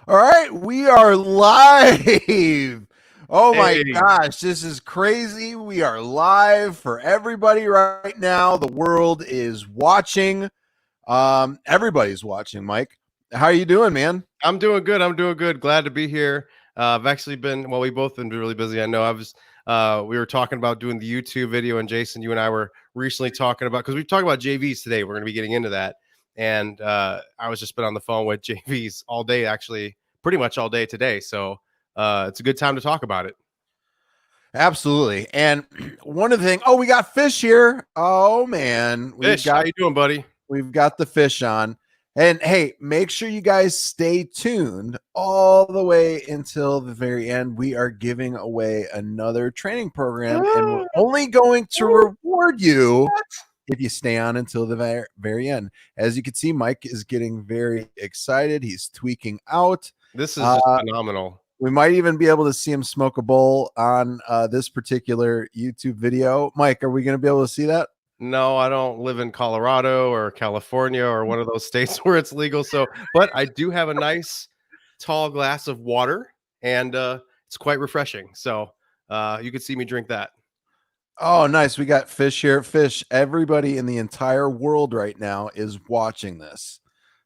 All right, we are live. Oh my Hey, gosh, this is crazy. We are live for everybody right now. The world is watching. Everybody's watching, Mike. How are you doing, man? I'm doing good. I'm doing good. Glad to be here. I've actually been, well, we both been really busy. I know we were talking about doing the YouTube video, and Jason, you and I were recently talking about, because we've talked about JVs today. We're going to be getting into that. And I was just been on the phone with JVs all day, actually, pretty much all day today. So it's a good time to talk about it. Absolutely. And one of the things, oh, we got fish here. Oh man, we've Fish, how got you doing, buddy? We've got the fish on. And hey, make sure you guys stay tuned all the way until the very end. We are giving away another training program, and we're only going to reward you if you stay on until the very end. As you can see, Mike is getting very excited. He's tweaking out. This is just phenomenal. We might even be able to see him smoke a bowl on this particular YouTube video. Mike, are we going to be able to see that? No, I don't live in Colorado or California or one of those states where it's legal. So, but I do have a nice tall glass of water, and it's quite refreshing. So, you could see me drink that. Oh, nice. We got fish here. Fish. Everybody in the entire world right now is watching this.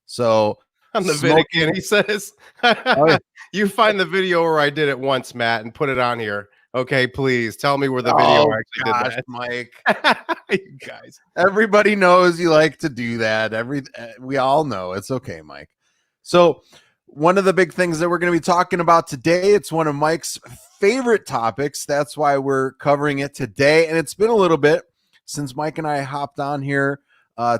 So On the Vatican, he says, Oh, yeah. "You find the video where I did it once, Matt, and put it on here." Okay, please tell me where the video actually gosh, did that. Mike. You guys. Everybody knows you like to do that. We all know. It's okay, Mike. So, one of the big things that we're going to be talking about today, it's one of Mike's favorite topics. That's why we're covering it today. And it's been a little bit since Mike and I hopped on here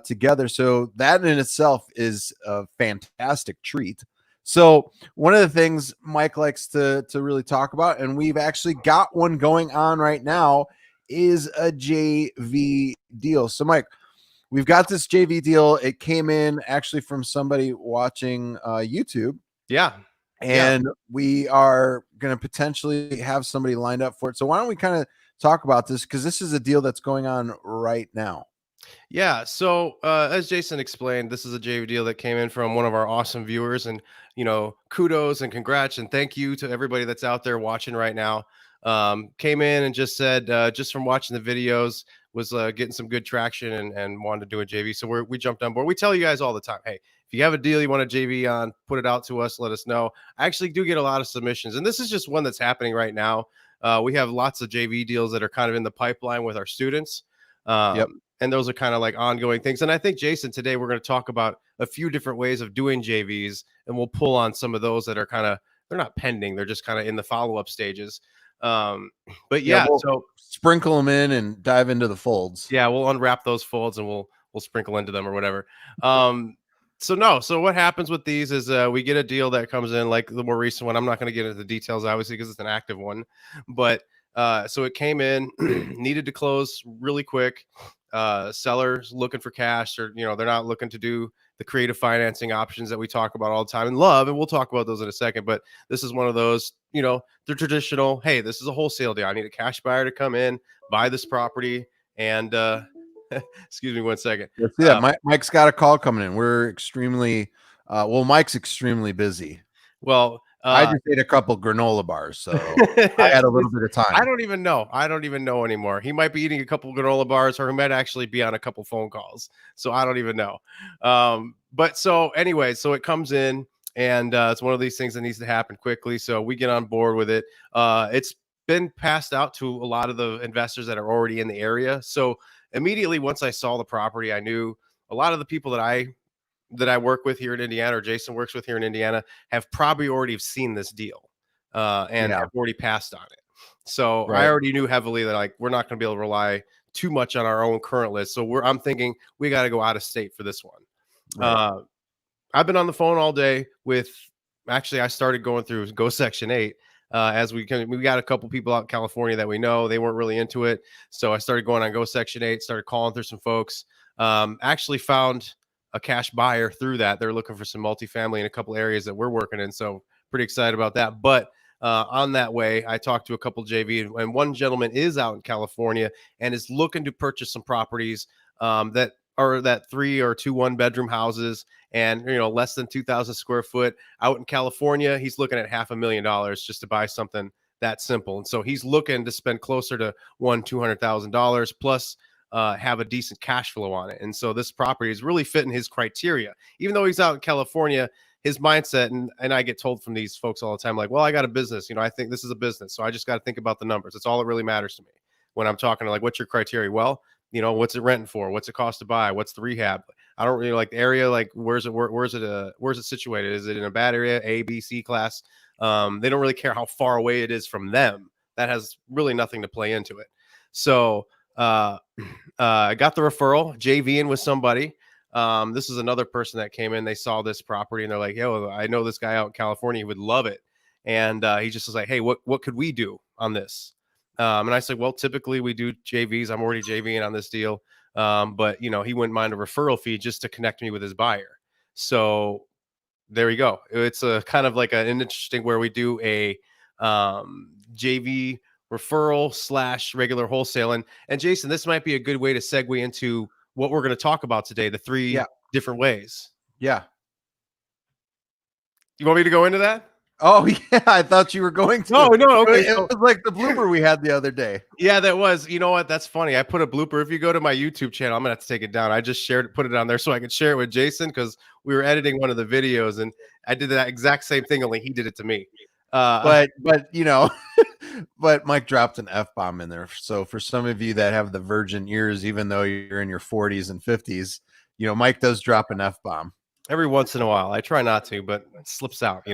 together. So, that in itself is a fantastic treat. So, one of the things Mike likes to really talk about, and we've actually got one going on right now, is a JV deal. So, Mike, we've got this JV deal. It came in actually from somebody watching YouTube. Yeah. And we are going to potentially have somebody lined up for it. So, why don't we kind of talk about this? Because this is a deal that's going on right now. Yeah. So as Jason explained, this is a JV deal that came in from one of our awesome viewers, and kudos and congrats and thank you to everybody that's out there watching right now. Came in and just said, just from watching the videos, was getting some good traction and wanted to do a JV. So we jumped on board. We tell you guys all the time, hey, if you have a deal you want a JV on, put it out to us. Let us know. I actually do get a lot of submissions, and this is just one that's happening right now. We have lots of JV deals that are kind of in the pipeline with our students. Yep. And those are kind of like ongoing things. And I think, Jason, today we're going to talk about a few different ways of doing JVs, and we'll pull on some of those that are they're not pending. They're just kind of in the follow-up stages. But yeah, we'll so sprinkle them in and dive into the folds. Yeah, we'll unwrap those folds and we'll sprinkle into them or whatever. So what happens with these is we get a deal that comes in, like the more recent one. I'm not going to get into the details, obviously, because it's an active one. But so it came in, needed to close really quick. Sellers looking for cash, or they're not looking to do the creative financing options that we talk about all the time and love, and we'll talk about those in a second. But this is one of those, the traditional, hey, this is a wholesale deal. I need a cash buyer to come in, buy this property, and excuse me one second. Yeah, Mike's got a call coming in. We're extremely Mike's extremely busy. Well, I just ate a couple granola bars, so I had a little bit of time. I don't even know anymore. He might be eating a couple granola bars, or he might actually be on a couple phone calls. So I don't even know. But so anyway, so it comes in, and it's one of these things that needs to happen quickly. So we get on board with it. It's been passed out to a lot of the investors that are already in the area. So immediately once I saw the property, I knew a lot of the people that I work with here in Indiana, or Jason works with here in Indiana, have probably already seen this deal and have already passed on it. So I already knew heavily that like we're not going to be able to rely too much on our own current list. So I'm thinking we got to go out of state for this one. Right. I've been on the phone all day with, actually, I started going through Go Section 8. As we got a couple people out in California that we know, they weren't really into it. So I started going on Go Section 8, started calling through some folks, actually found a cash buyer through that. They're looking for some multifamily in a couple areas that we're working in. So pretty excited about that. But on that way, I talked to a couple JV, and one gentleman is out in California and is looking to purchase some properties that or that 3 or 2 1-bedroom houses, and less than 2,000 square foot out in California. He's looking at $500,000 just to buy something that simple. And so he's looking to spend closer to $200,000 plus have a decent cash flow on it. And so this property is really fitting his criteria. Even though he's out in California, his mindset, and I get told from these folks all the time, like, well, I got a business, I think this is a business, so I just got to think about the numbers. It's all that really matters to me when I'm talking to, like, what's your criteria? Well, what's it renting for? What's it cost to buy? What's the rehab? I don't really like the area. Like, where's it situated? Is it in a bad area? A, B, C class? They don't really care how far away it is from them. That has really nothing to play into it. So I got the referral, JVing with somebody. This is another person that came in. They saw this property and they're like, yo, I know this guy out in California. He would love it. And he just was like, hey, what could we do on this? And I said, well, typically we do JVs. I'm already JVing on this deal. But he wouldn't mind a referral fee just to connect me with his buyer. So there we go. It's a kind of like an interesting where we do a JV referral / regular wholesale. And Jason, this might be a good way to segue into what we're going to talk about today, the 3 different ways. Yeah. You want me to go into that? Oh, yeah. I thought you were going to. No. Okay. It was like the blooper we had the other day. Yeah, that was. You know what? That's funny. I put a blooper. If you go to my YouTube channel, I'm going to have to take it down. I just put it on there so I could share it with Jason because we were editing one of the videos and I did that exact same thing, only he did it to me. But but Mike dropped an F-bomb in there. So for some of you that have the virgin ears, even though you're in your 40s and 50s, Mike does drop an F-bomb. Every once in a while. I try not to, but it slips out,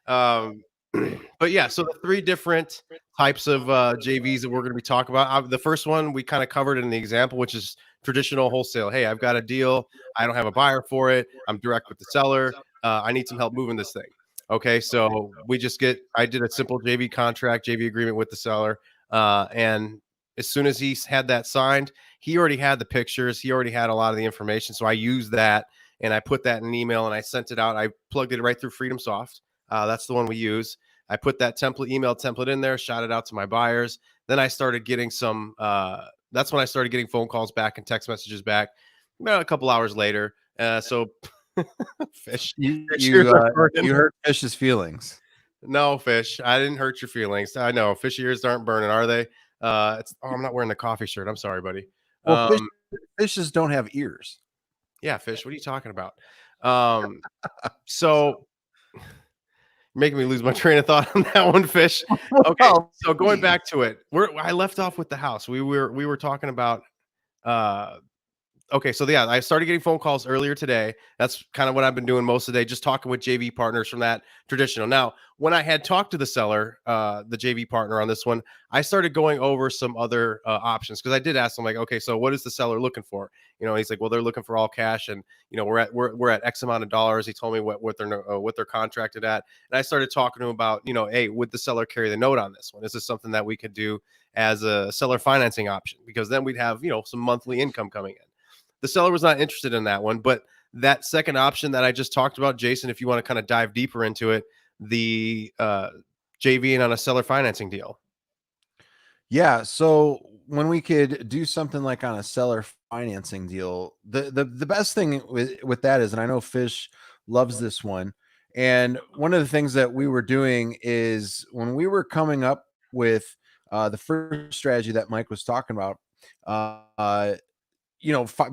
But yeah, so the 3 different types of JVs that we're going to be talking about. The first one we kind of covered in the example, which is traditional wholesale. Hey, I've got a deal. I don't have a buyer for it. I'm direct with the seller. I need some help moving this thing. Okay, so I did a simple JV contract, JV agreement with the seller. And as soon as he had that signed, he already had the pictures. He already had a lot of the information. So I used that and I put that in an email and I sent it out. I plugged it right through FreedomSoft. That's the one we use. I put that email template in there, shot it out to my buyers. Then I started getting that's when I started getting phone calls back and text messages back about a couple hours later. So Fish, you hurt Fish's feelings. No, Fish, I didn't hurt your feelings. I know fish ears aren't burning, are they? I'm not wearing the coffee shirt. I'm sorry, buddy. Well, fishes don't have ears. Yeah, Fish, what are you talking about? So making me lose my train of thought on that one, Fish. Okay, so going back to it, I left off with the house. We were talking about okay, so yeah, I started getting phone calls earlier today. That's kind of what I've been doing most of the day, just talking with JV partners from that traditional. Now, when I had talked to the seller, the JV partner on this one, I started going over some other options because I did ask him, like, okay, so what is the seller looking for? He's like, well, they're looking for all cash, and we're at X amount of dollars. He told me what they're contracted at, and I started talking to him about, hey, would the seller carry the note on this one? Is this something that we could do as a seller financing option? Because then we'd have some monthly income coming in. The seller was not interested in that one, but that second option that I just talked about, Jason, if you want to kind of dive deeper into it, the JVing on a seller financing deal. Yeah. So when we could do something like on a seller financing deal, the best thing with that is, and I know Fish loves this one, and one of the things that we were doing is when we were coming up with the first strategy that Mike was talking about,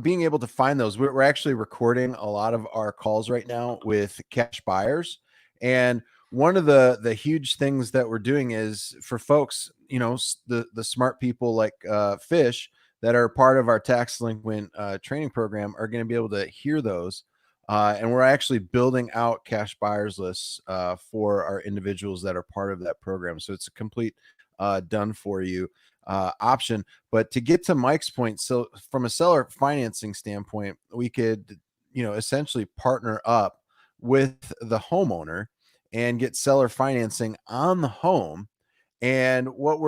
being able to find those. We're actually recording a lot of our calls right now with cash buyers. And one of the huge things that we're doing is for folks, the smart people like Fish that are part of our tax delinquent training program are going to be able to hear those. And we're actually building out cash buyers lists for our individuals that are part of that program. So it's a complete done for you option. But to get to Mike's point, so from a seller financing standpoint, we could essentially partner up with the homeowner and get seller financing on the home. And what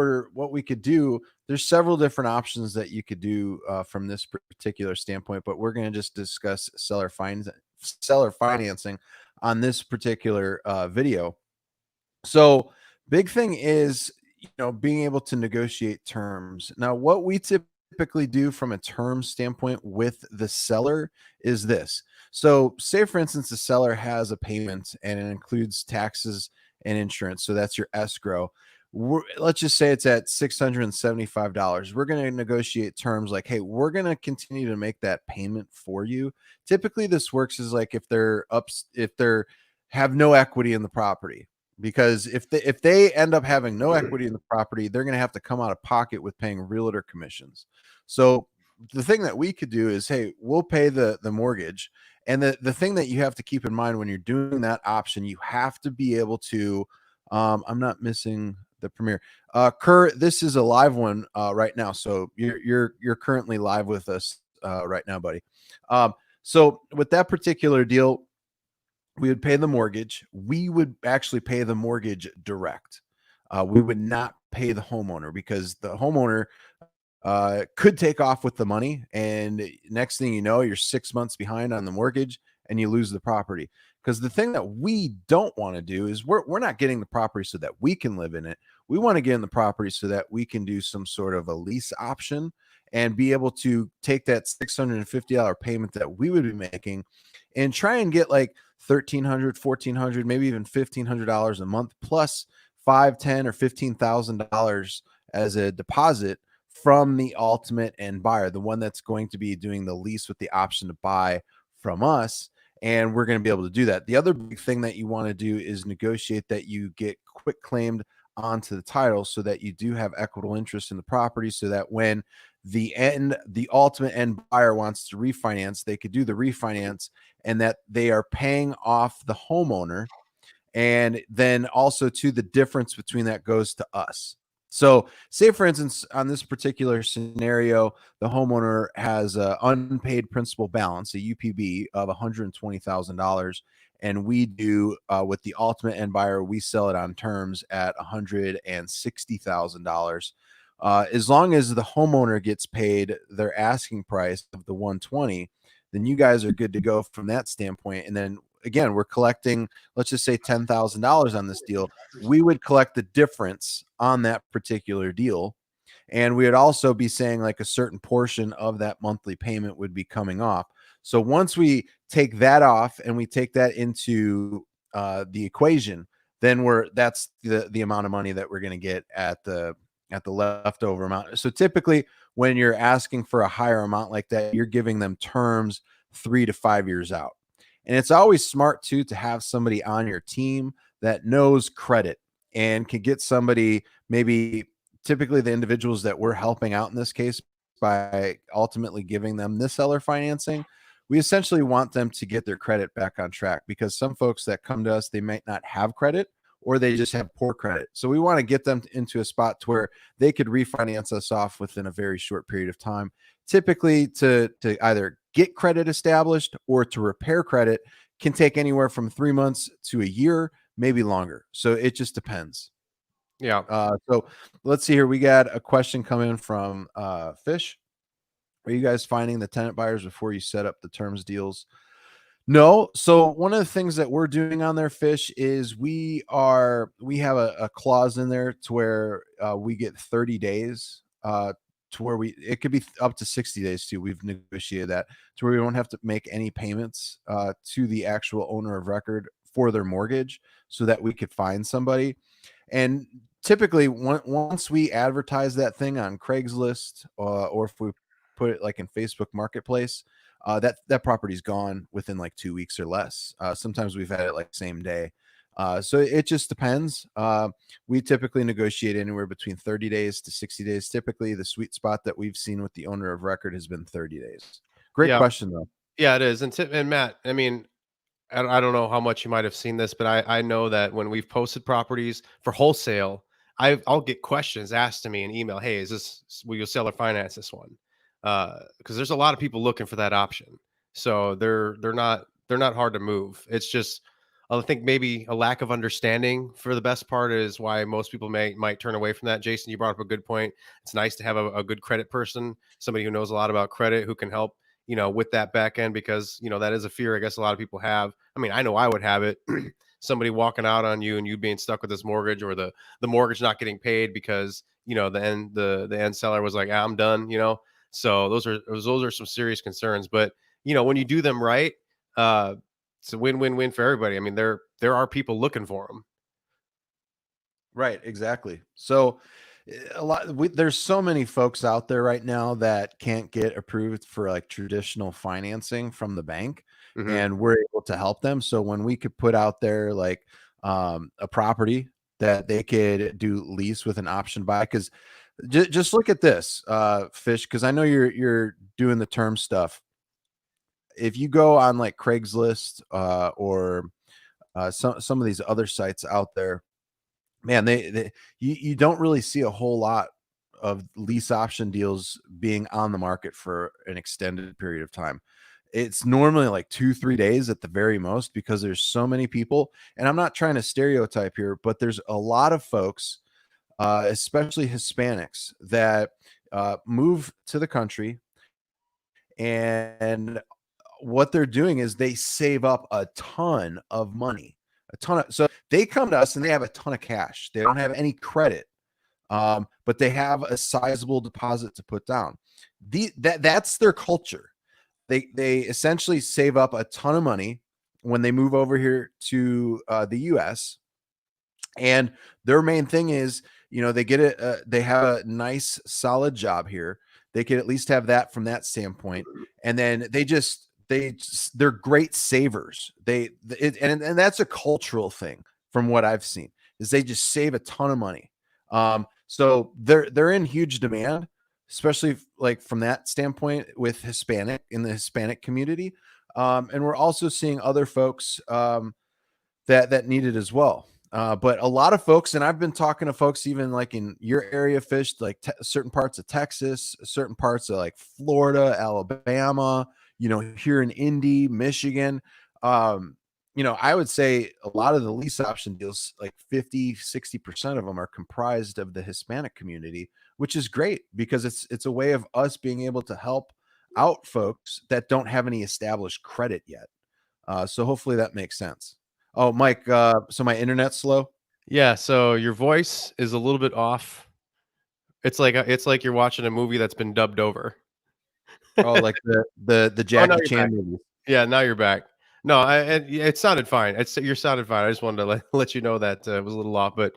we could do, there's several different options that you could do from this particular standpoint, but we're going to just discuss seller financing on this particular video. So big thing is being able to negotiate terms. Now, what we typically typically do from a term standpoint with the seller is this. So say for instance, the seller has a payment and it includes taxes and insurance. So that's your escrow. Let's just say it's at $675. We're going to negotiate terms like, hey, we're going to continue to make that payment for you. Typically this works is like if they're have no equity in the property, because if they end up having no equity in the property, they're going to have to come out of pocket with paying realtor commissions. So the thing that we could do is, hey, we'll pay the mortgage. And the thing that you have to keep in mind when you're doing that option, you have to be able to I'm not missing the premiere. Kerr, this is a live one right now. So you're currently live with us right now, buddy. So with that particular deal, we would pay the mortgage. We would actually pay the mortgage direct. We would not pay the homeowner, because the homeowner could take off with the money, and next thing you know, you're 6 months behind on the mortgage and you lose the property. Because the thing that we don't want to do is we're not getting the property so that we can live in it. We want to get in the property so that we can do some sort of a lease option and be able to take that $650 payment that we would be making and try and get like $1,300, $1,400, maybe even $1,500 a month, plus $5, $10, or $15,000 as a deposit from the ultimate end buyer, the one that's going to be doing the lease with the option to buy from us. And we're going to be able to do that. The other big thing that you want to do is negotiate that you get quick claimed onto the title, so that you do have equitable interest in the property, so that when the ultimate end buyer wants to refinance, they could do the refinance, and that they are paying off the homeowner. And then also too, the difference between that goes to us. So say for instance, on this particular scenario, the homeowner has an unpaid principal balance, a UPB of $120,000. And we do with the ultimate end buyer, we sell it on terms at $160,000. As long as the homeowner gets paid their asking price of the 120, then you guys are good to go from that standpoint. And then again, we're collecting, let's just say $10,000 on this deal. We would collect the difference on that particular deal. And we would also be saying like a certain portion of that monthly payment would be coming off. So once we take that off and we take that into the equation, then that's the amount of money that we're going to get at the leftover amount. So typically when you're asking for a higher amount like that, you're giving them terms 3 to 5 years out. And it's always smart too to have somebody on your team that knows credit and can get somebody, maybe typically the individuals that we're helping out in this case by ultimately giving them the seller financing. We essentially want them to get their credit back on track, because some folks that come to us, they might not have credit, or they just have poor credit. So we want to get them into a spot to where they could refinance us off within a very short period of time. Typically to either get credit established or to repair credit can take anywhere from 3 months to a year, maybe longer. So it just depends. Yeah. So let's see here. We got a question coming from Fish. Are you guys finding the tenant buyers before you set up the terms deals? No. So one of the things that we're doing on their, Fish, is we have a clause in there to where we get 30 days to where it could be up to 60 days too. We've negotiated that to where we don't have to make any payments to the actual owner of record for their mortgage, so that we could find somebody. And typically once we advertise that thing on Craigslist or if we put it like in Facebook Marketplace, that property's gone within like 2 weeks or less. Sometimes we've had it like same day. So it just depends. We typically negotiate anywhere between 30 days to 60 days. Typically the sweet spot that we've seen with the owner of record has been 30 days. Great question though. Yeah, it is. And Matt, I mean, I don't know how much you might have seen this, but I know that when we've posted properties for wholesale, I'll get questions asked to me in email. Hey, will you sell or finance this one? Because there's a lot of people looking for that option. So they're not hard to move. It's just, I think maybe a lack of understanding for the best part is why most people might turn away from that. Jason, you brought up a good point. It's nice to have a good credit person, somebody who knows a lot about credit, who can help, with that back end, because, that is a fear I guess a lot of people have. I mean, I know I would have it. Somebody walking out on you and you being stuck with this mortgage, or the mortgage not getting paid because, the end seller was like, I'm done. So those are some serious concerns. But when you do them right, it's a win-win-win for everybody. I mean, there are people looking for them. Right, exactly. So there's so many folks out there right now that can't get approved for like traditional financing from the bank, Hmm. and we're able to help them. So when we could put out there like a property that they could do lease with an option buy, because just look at this, Fish, because I know you're doing the term stuff. If you go on like Craigslist or some of these other sites out there, man, you don't really see a whole lot of lease option deals being on the market for an extended period of time. It's normally like 2-3 days at the very most, because there's so many people. And I'm not trying to stereotype here, but there's a lot of folks, especially Hispanics, that move to the country, and what they're doing is they save up a ton of money, so they come to us and they have a ton of cash. They don't have any credit, but they have a sizable deposit to put down. That's their culture. They essentially save up a ton of money when they move over here to the U.S. And their main thing is, they have a nice solid job here. They could at least have that from that standpoint. And then they're great savers. And that's a cultural thing from what I've seen, is they just save a ton of money. So they're in huge demand, especially like from that standpoint with in the Hispanic community. And we're also seeing other folks that need it as well. But a lot of folks, and I've been talking to folks even like in your area, Fish, like certain parts of Texas, certain parts of like Florida, Alabama, here in Indy, Michigan. I would say a lot of the lease option deals, like 50-60% of them are comprised of the Hispanic community, which is great because it's a way of us being able to help out folks that don't have any established credit yet. So hopefully that makes sense. Oh, Mike, so my internet's slow? Yeah, so your voice is a little bit off. It's like you're watching a movie that's been dubbed over. Oh, like the Oh, now Jackie you're Chan back. movies. Yeah, now you're back. No, yeah, it sounded fine. You sounded fine. I just wanted to let you know that it was a little off, but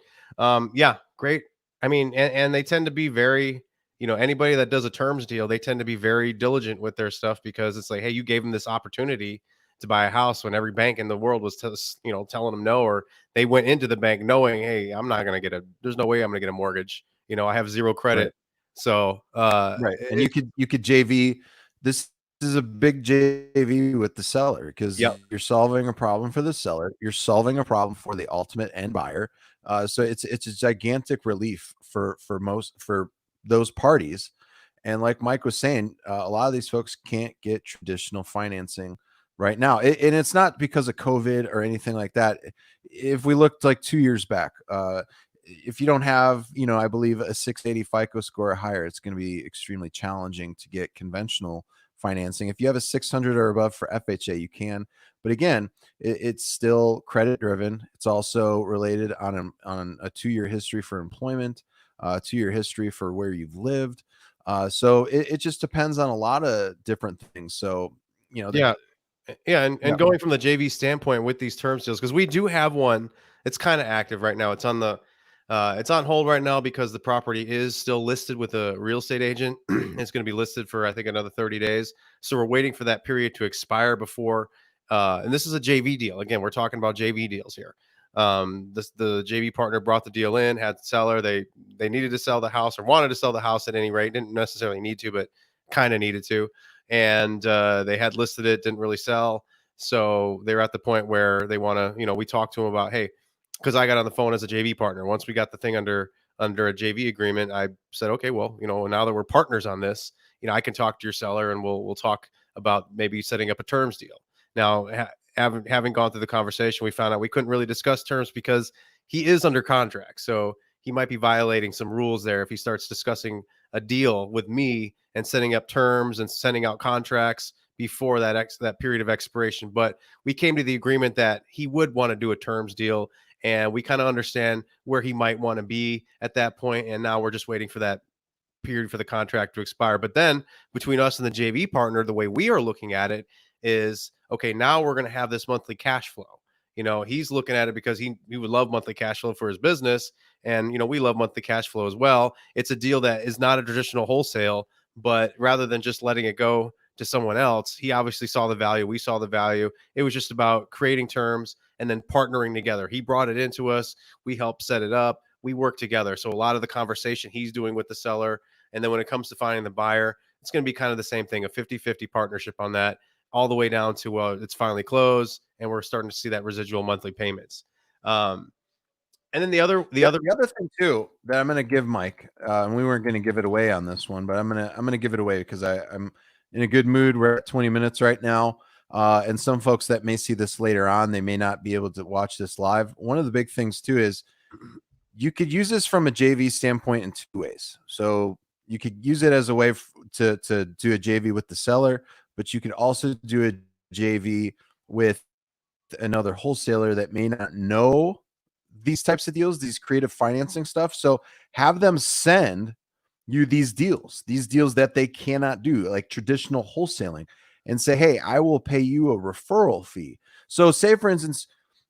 yeah, great. I mean, and they tend to be very, anybody that does a terms deal, they tend to be very diligent with their stuff, because it's like, hey, you gave them this opportunity to buy a house when every bank in the world was, telling them no, or they went into the bank knowing, hey, there's no way I'm gonna get a mortgage. I have zero Right. credit, so Right. And you could JV. This is a big JV with the seller, because yep. you're solving a problem for the seller. You're solving a problem for the ultimate end buyer. So it's a gigantic relief for those parties. And like Mike was saying, a lot of these folks can't get traditional financing right now, and it's not because of COVID or anything like that. If we looked like 2 years back, if you don't have, I believe a 680 FICO score or higher, it's going to be extremely challenging to get conventional financing. If you have a 600 or above for FHA, you can. But again, it's still credit driven. It's also related on a 2-year history for employment, 2-year history for where you've lived. So it just depends on a lot of different things. So, Yeah. Yeah, yeah, and going from the JV standpoint with these term deals, because we do have one. It's kind of active right now. It's on hold right now because the property is still listed with a real estate agent. It's going to be listed for, I think, another 30 days. So we're waiting for that period to expire before. And this is a JV deal. Again, we're talking about JV deals here. The JV partner brought the deal in, had the seller. They needed to sell the house, or wanted to sell the house at any rate. Didn't necessarily need to, but kind of needed to. And they had listed it, didn't really sell. So they're at the point where they want to, we talked to them about, hey, because I got on the phone as a JV partner. Once we got the thing under a JV agreement, I said, okay, well, now that we're partners on this, I can talk to your seller, and we'll talk about maybe setting up a terms deal. Now, having gone through the conversation, we found out we couldn't really discuss terms because he is under contract. So he might be violating some rules there if he starts discussing a deal with me and setting up terms and sending out contracts before that period of expiration. But we came to the agreement that he would want to do a terms deal, and we kind of understand where he might want to be at that point. And now we're just waiting for that period for the contract to expire. But then between us and the JV partner, the way we are looking at it is, okay, now we're going to have this monthly cash flow. He's looking at it because he would love monthly cash flow for his business. And, we love monthly cash flow as well. It's a deal that is not a traditional wholesale, but rather than just letting it go to someone else, he obviously saw the value. We saw the value. It was just about creating terms and then partnering together. He brought it into us. We helped set it up. We work together. So a lot of the conversation he's doing with the seller. And then when it comes to finding the buyer, it's going to be kind of the same thing, a 50-50 partnership on that, all the way down to it's finally closed and we're starting to see that residual monthly payments. And then the other thing too that I'm going to give Mike, and we weren't going to give it away on this one, but I'm going to give it away because I'm in a good mood. We're at 20 minutes right now. And some folks that may see this later on, they may not be able to watch this live. One of the big things too is you could use this from a JV standpoint in two ways. So you could use it as a way to do a JV with the seller, but you could also do a JV with another wholesaler that may not know these types of deals, these creative financing stuff. So have them send you these deals that they cannot do, like traditional wholesaling, and say, hey, I will pay you a referral fee. So say, for instance,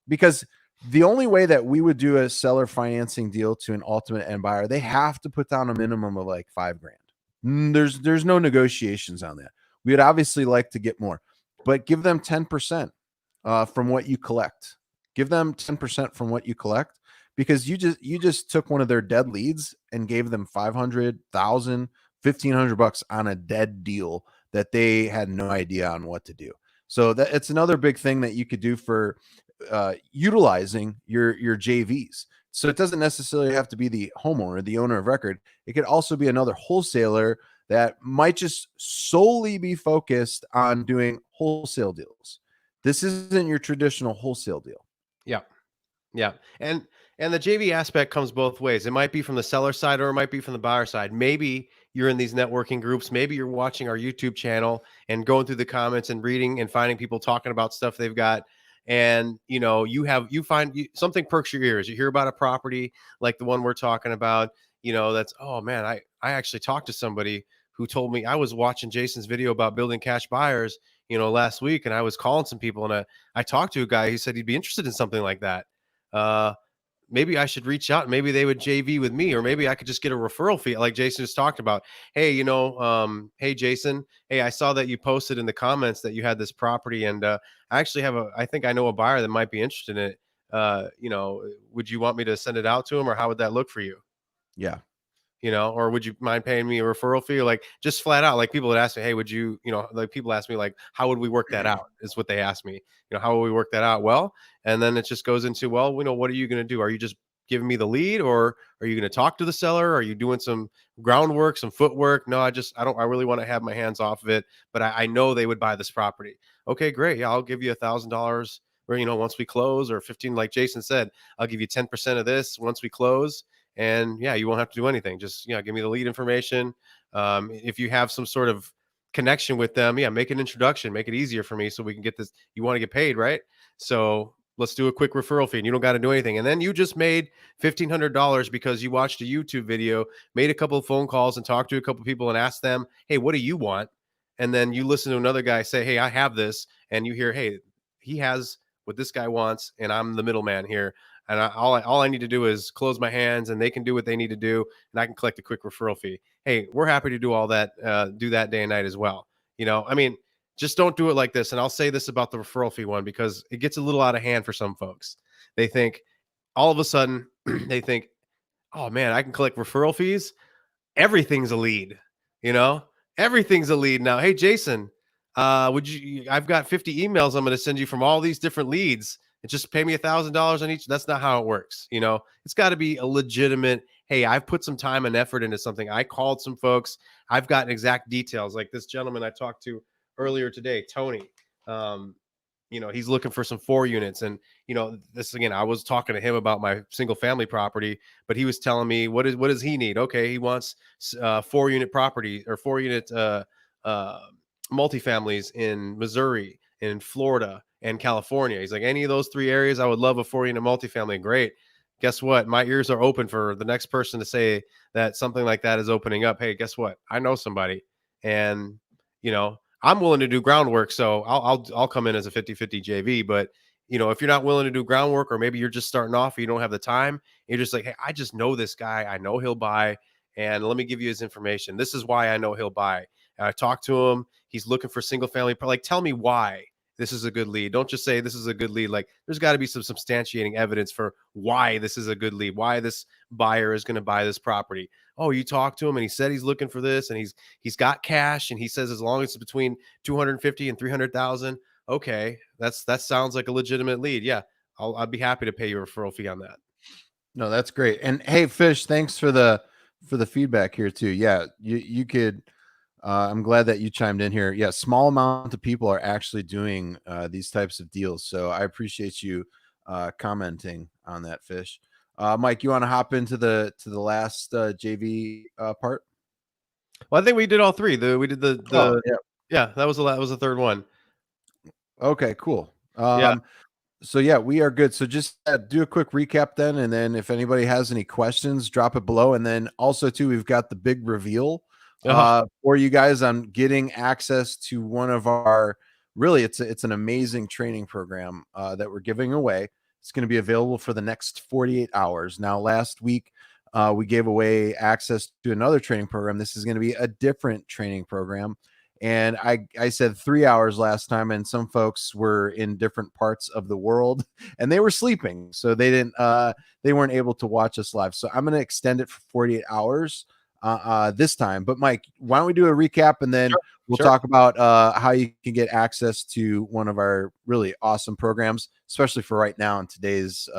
because the only way that we would do a seller financing deal to an ultimate end buyer, they have to put down a minimum of like $5,000. There's no negotiations on that. We would obviously like to get more, but give them 10% from what you collect. Give them 10% from what you collect, because you just took one of their dead leads and gave them 500, 1,000, 1,500 bucks on a dead deal that they had no idea on what to do. So that it's another big thing that you could do for utilizing your JVs. So it doesn't necessarily have to be the homeowner, the owner of record. It could also be another wholesaler that might just solely be focused on doing wholesale deals. This isn't your traditional wholesale deal. Yeah. Yeah. And the JV aspect comes both ways. It might be from the seller side or it might be from the buyer side. Maybe you're in these networking groups. Maybe you're watching our YouTube channel and going through the comments and reading and finding people talking about stuff they've got. And you find something perks your ears. You hear about a property like the one we're talking about, that's, oh man, I actually talked to somebody who told me, I was watching Jason's video about building cash buyers, last week, and I was calling some people and I talked to a guy who said he'd be interested in something like that. Maybe I should reach out. Maybe they would JV with me, or maybe I could just get a referral fee, like Jason just talked about. Hey, hey Jason, hey, I saw that you posted in the comments that you had this property, and I actually I think I know a buyer that might be interested in it. Would you want me to send it out to him, or how would that look for you? Yeah. Or would you mind paying me a referral fee? Or like just flat out, like people would ask me, hey, would you, like people ask me, like, how would we work that out? Is what they ask me, how will we work that out? Well, and then it just goes into, well, what are you going to do? Are you just giving me the lead, or are you going to talk to the seller? Are you doing some groundwork, some footwork? No, I really want to have my hands off of it, but I know they would buy this property. Okay, great. Yeah, I'll give you $1,000 or, once we close, or 15, like Jason said, I'll give you 10% of this once we close. And yeah, you won't have to do anything. Just, give me the lead information. If you have some sort of connection with them, yeah, make an introduction, make it easier for me so we can get this. You want to get paid, right? So let's do a quick referral fee and you don't got to do anything. And then you just made $1,500 because you watched a YouTube video, made a couple of phone calls and talked to a couple of people and asked them, hey, what do you want? And then you listen to another guy say, hey, I have this. And you hear, hey, he has what this guy wants. And I'm the middleman here. And all I need to do is close my hands and they can do what they need to do. And I can collect a quick referral fee. Hey, we're happy to do all that, do that day and night as well. Just don't do it like this. And I'll say this about the referral fee one, because it gets a little out of hand for some folks. They think all of a sudden they think, oh man, I can collect referral fees. Everything's a lead, everything's a lead now. Hey, Jason, I've got 50 emails I'm going to send you from all these different leads. And just pay me $1,000 on each. That's not how it works. It's got to be a legitimate, hey, I've put some time and effort into something. I called some folks. I've gotten exact details. Like this gentleman I talked to earlier today, Tony. He's looking for some 4 units. And, this again, I was talking to him about my single family property, but he was telling me what does he need? Okay, he wants 4-unit property or 4-unit multifamilies in Missouri, in Florida, and California. He's like, any of those 3 areas, I would love a 4-unit multifamily. Great. guess what? My ears are open for the next person to say that something like that is opening up. Hey, guess what? I know somebody, and I'm willing to do groundwork, so I'll come in as a 50-50 JV. But if you're not willing to do groundwork, or maybe you're just starting off, you don't have the time, you're just like, hey, I just know this guy. I know he'll buy, and let me give you his information. This is why I know he'll buy. And I talked to him. He's looking for single family. Like, tell me why this is a good lead. Don't just say this is a good lead. Like, there's got to be some substantiating evidence for why this is a good lead, why this buyer is going to buy this property. Oh, you talked to him and he said he's looking for this, and he's got cash, and he says as long as it's between 250 and 300,000. Okay, that sounds like a legitimate lead. Yeah, I'd be happy to pay you a referral fee on that. No, that's great. And hey, Fish, thanks for the feedback here too. Yeah, you could. I'm glad that you chimed in here. Yeah, small amount of people are actually doing these types of deals, so I appreciate you commenting on that, Fish. Mike, you want to hop into the last JV part? Well, I think we did all three. We did the yeah. That was the third one. Okay, cool. Yeah. So yeah, we are good. So just do a quick recap then, and then if anybody has any questions, drop it below. And then also too, we've got the big reveal for you guys on getting access to one of our it's an amazing training program that we're giving away. It's going to be available for the next 48 hours. Now, last week we gave away access to another training program. This is going to be a different training program. And I said 3 hours last time, and some folks were in different parts of the world and they were sleeping. So they weren't able to watch us live. So I'm going to extend it for 48 hours this time. But Mike, why don't we do a recap, and then we'll talk about how you can get access to one of our really awesome programs, especially for right now in today's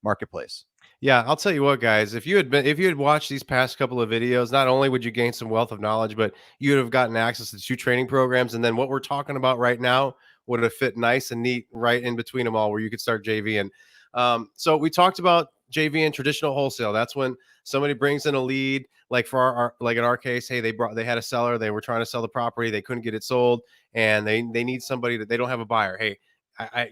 marketplace. Yeah, I'll tell you what, guys. If you had watched these past couple of videos, not only would you gain some wealth of knowledge, but you would have gotten access to 2 training programs, and then what we're talking about right now would have fit nice and neat right in between them all, where you could start JVing. So we talked about JV and traditional wholesale. That's when somebody brings in a lead, like for our like in our case, hey, they had a seller, they were trying to sell the property, they couldn't get it sold, and they need somebody that they don't have a buyer. Hey,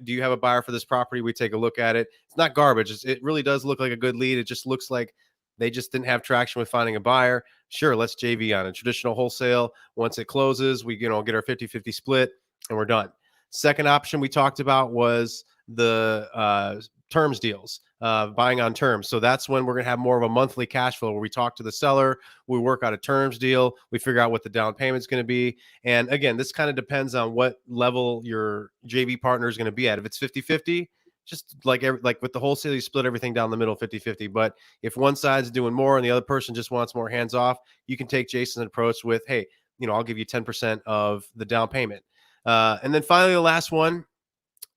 do you have a buyer for this property? We take a look at it. It's not garbage. It really does look like a good lead. It just looks like they just didn't have traction with finding a buyer. Sure, let's JV on it. Traditional wholesale, once it closes, we get our 50-50 split and we're done. Second option we talked about was the terms deals, buying on terms. So that's when we're going to have more of a monthly cash flow, where we talk to the seller, we work out a terms deal, we figure out what the down payment is going to be. And again, this kind of depends on what level your JV partner is going to be at. If it's 50-50, just like with the wholesale, you split everything down the middle 50-50. But if one side's doing more and the other person just wants more hands off, you can take Jason's approach with, hey, I'll give you 10% of the down payment. And then finally, the last one,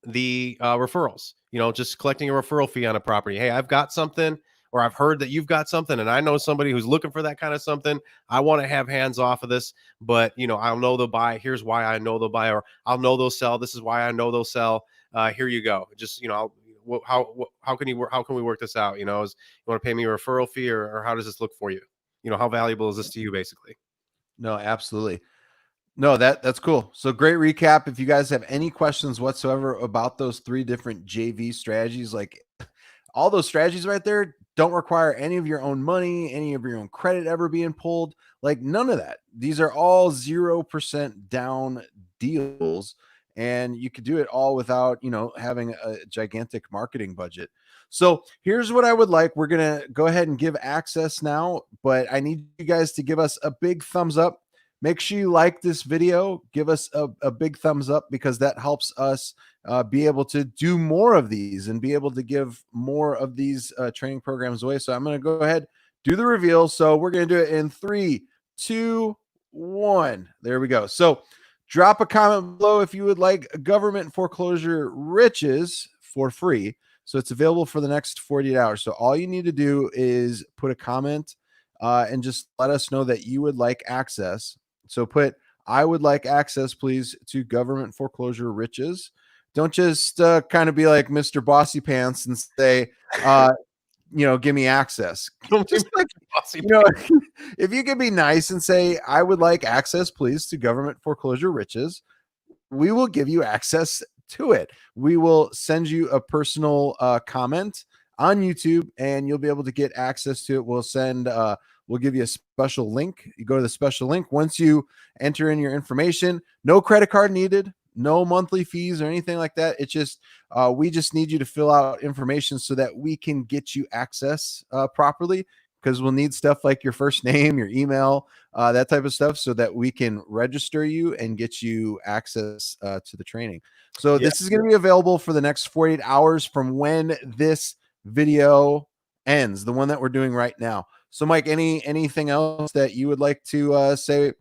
the referrals, just collecting a referral fee on a property. Hey, I've got something, or I've heard that you've got something, and I know somebody who's looking for that kind of something. I want to have hands off of this, but I'll know they'll buy. Here's why I know they'll buy, or I'll know they'll sell. This is why I know they'll sell. Here you go. Just how can we work this out? You want to pay me a referral fee, or how does this look for you? How valuable is this to you, basically? No, absolutely. No, that's cool. So great recap. If you guys have any questions whatsoever about those 3 different JV strategies, like all those strategies right there don't require any of your own money, any of your own credit ever being pulled, like none of that. These are all 0% down deals, and you could do it all without, having a gigantic marketing budget. So here's what I would like. We're going to go ahead and give access now, but I need you guys to give us a big thumbs up. Make sure you like this video, give us a big thumbs up, because that helps us be able to do more of these and be able to give more of these training programs away. So I'm going to go ahead, do the reveal. So we're going to do it in 3, 2, 1. There we go. So drop a comment below if you would like government foreclosure riches for free. So it's available for the next 48 hours. So all you need to do is put a comment and just let us know that you would like access. So put, I would like access, please, to government foreclosure riches. Don't just kind of be like Mr. Bossy Pants and say, give me access. Just like, if you could be nice and say, I would like access, please, to government foreclosure riches, we will give you access to it. We will send you a personal comment on YouTube, and you'll be able to get access to it. We'll give you a special link. You go to the special link. Once you enter in your information, no credit card needed, no monthly fees or anything like that. It's just we just need you to fill out information so that we can get you access properly, because we'll need stuff like your first name, your email, that type of stuff, so that we can register you and get you access to the training. So this is going to be available for the next 48 hours from when this video ends, the one that we're doing right now. So Mike, anything else that you would like to say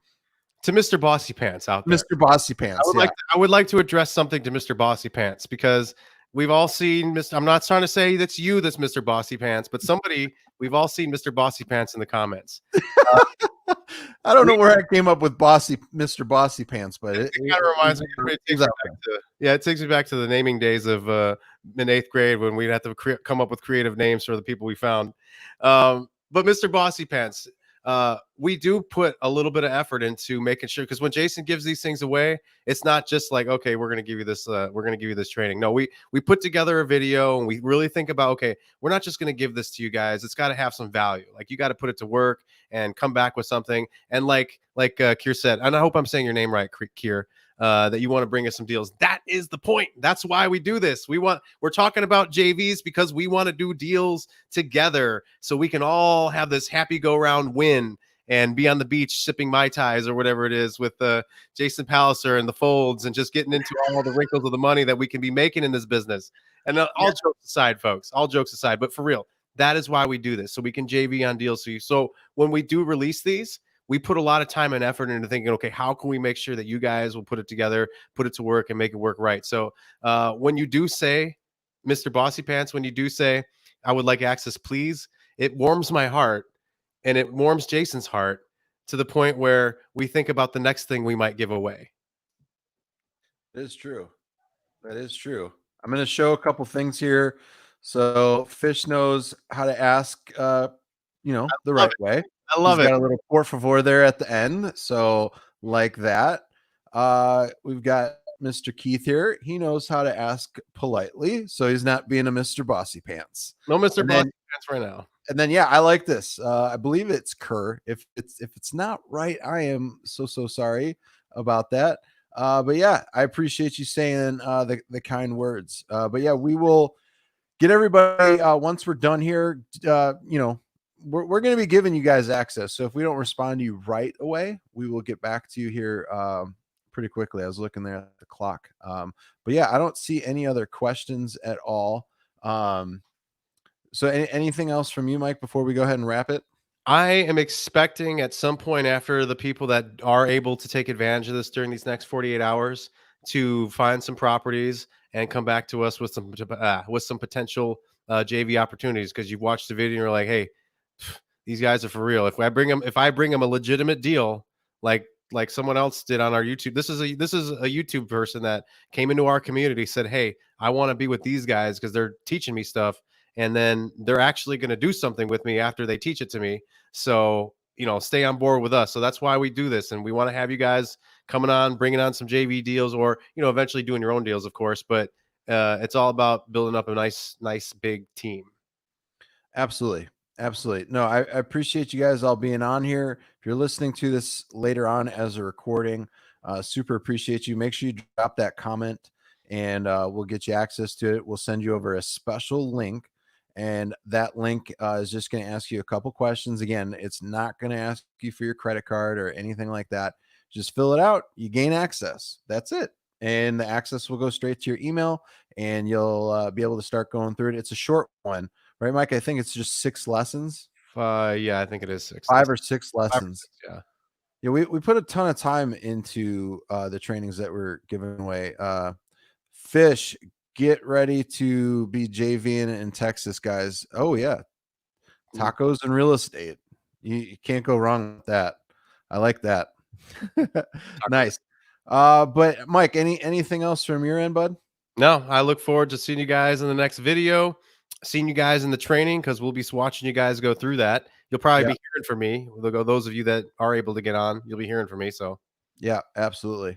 to Mr. Bossy Pants out there? Mr. Bossy Pants. I would like to address something to Mr. Bossy Pants, because we've all seen Mr. I'm not trying to say that's you, that's Mr. Bossy Pants, but we've all seen Mr. Bossy Pants in the comments. I don't know where I came up with Mr. Bossy Pants, but it kind of reminds me. It takes me back to the naming days of in 8th grade, when we'd have to come up with creative names for the people we found. But Mr. Bossy Pants, we do put a little bit of effort into making sure, because when Jason gives these things away, it's not just like, okay, we're going to give you this, training. No, we put together a video, and we really think about, okay, we're not just going to give this to you guys. It's got to have some value. Like, you got to put it to work and come back with something. And like Kier said, and I hope I'm saying your name right, Kier, that you want to bring us some deals. That is the point. That's why we do this. We're talking about JVs because we want to do deals together, so we can all have this happy go round win and be on the beach sipping Mai Tais or whatever it is with Jason Palliser and the Folds, and just getting into all the wrinkles of the money that we can be making in this business. And all jokes aside, folks, all jokes aside, but for real, that is why we do this, so we can JV on deals. So when we do release these, we put a lot of time and effort into thinking, okay, how can we make sure that you guys will put it together, put it to work, and make it work right? So when you do say, Mr. Bossy Pants, when you do say, I would like access, please, it warms my heart, and it warms Jason's heart, to the point where we think about the next thing we might give away. That is true. That is true. I'm going to show a couple things here. So Fish knows how to ask, the right way. I love it. Got a little por favor there at the end. So like that. We've got Mr. Keith here. He knows how to ask politely, so he's not being a Mr. Bossy Pants. No Mr. Bossy Pants right now. And then, I like this. I believe it's Kerr. If it's not right, I am so sorry about that. But yeah, I appreciate you saying the kind words. But yeah, we will get everybody once we're done here. We're going to be giving you guys access. So if we don't respond to you right away, we will get back to you here pretty quickly. I was looking there at the clock. But yeah, I don't see any other questions at all. So anything else from you, Mike, before we go ahead and wrap it? I am expecting at some point, after the people that are able to take advantage of this during these next 48 hours, to find some properties and come back to us with some potential JV opportunities, because you've watched the video and you're like, hey, these guys are for real. If I bring them a legitimate deal, like someone else did on our YouTube. This is a YouTube person that came into our community, said, hey, I want to be with these guys because they're teaching me stuff, and then they're actually going to do something with me after they teach it to me. So, stay on board with us. So that's why we do this. And we want to have you guys coming on, bringing on some JV deals, or, eventually doing your own deals, of course. But it's all about building up a nice big team. Absolutely. No, I appreciate you guys all being on here. If you're listening to this later on as a recording, super appreciate you. Make sure you drop that comment, and we'll get you access to it. We'll send you over a special link, and that link is just going to ask you a couple questions. Again, it's not going to ask you for your credit card or anything like that. Just fill it out. You gain access. That's it. And the access will go straight to your email, and you'll be able to start going through it. It's a short one. Right, Mike? I think it's just 6 lessons. Yeah, I think it is 6. 5 or 6 lessons. 5 or 6, yeah. We put a ton of time into the trainings that we're giving away. Fish, get ready to be JVing in Texas, guys. Oh yeah, tacos and real estate. You can't go wrong with that. I like that. Nice. But Mike, anything else from your end, bud? No, I look forward to seeing you guys in the next video, seeing you guys in the training, because we'll be watching you guys go through that. You'll probably be hearing from me. Those of you that are able to get on, you'll be hearing from me. So yeah, absolutely.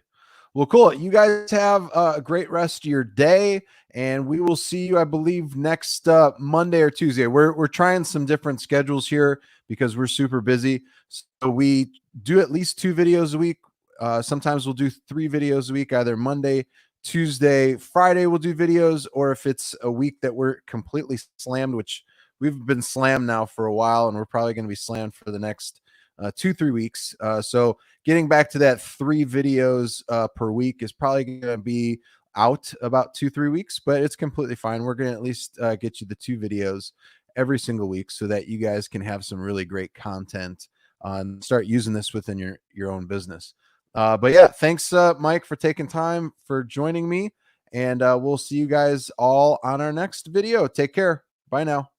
Well, cool. You guys have a great rest of your day, and we will see you, I believe, next Monday or Tuesday. We're trying some different schedules here because we're super busy. So we do at least 2 videos a week. Sometimes we'll do 3 videos a week, either Monday, Tuesday, Friday. We'll do videos, or if it's a week that we're completely slammed, which we've been slammed now for a while, and we're probably going to be slammed for the next 2-3 weeks. So getting back to that 3 videos per week is probably going to be out about 2-3 weeks, but it's completely fine. We're going to at least get you the 2 videos every single week so that you guys can have some really great content and start using this within your own business. But yeah, thanks, Mike, for taking time for joining me, and we'll see you guys all on our next video. Take care. Bye now.